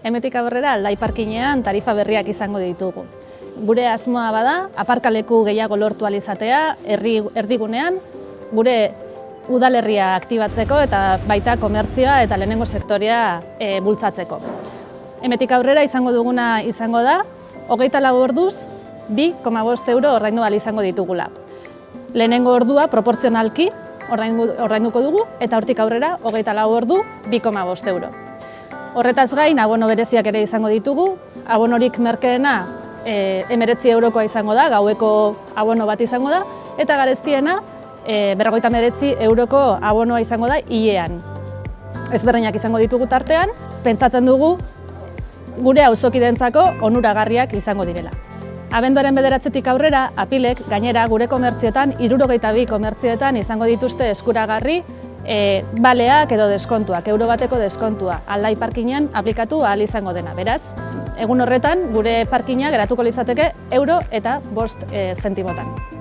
Hemetik aurrera Aldai parkinean tarifa berriak izango ditugu. Gure asmoa bada, aparkaleku gehiago lortu ahal izatea, erdigunean, gure udalerria aktibatzeko eta baita komertzioa eta lehenengo sektorea bultzatzeko. Hemetik aurrera izango duguna izango da, 24 orduz 2,5 euro ordaindu ahal izango ditugula. Lehenengo ordua proportzionalki ordainduko dugu eta hortik aurrera 24 ordu 2,5 euro. Horretaz gain, abono bereziak ere izango ditugu. Abonorik merkeena 19 eurokoa izango da, gaueko abono bat izango da, eta garestiena 59 euroko abonoa izango da hilean. Ezberdinak izango ditugu tartean, pentsatzen dugu gure auzokidentzako onuragarriak izango direla. Abenduaren 9-tik aurrera, Apilek gainera gure komertzioetan, 62 komertzioetan izango dituzte eskuragarri baleak edo deskontuak, euro bateko deskontua, Aldai parkinean aplikatu ahal izango dena. Beraz, egun horretan gure parkina geratuko litzateke euro eta 5 zentimotan.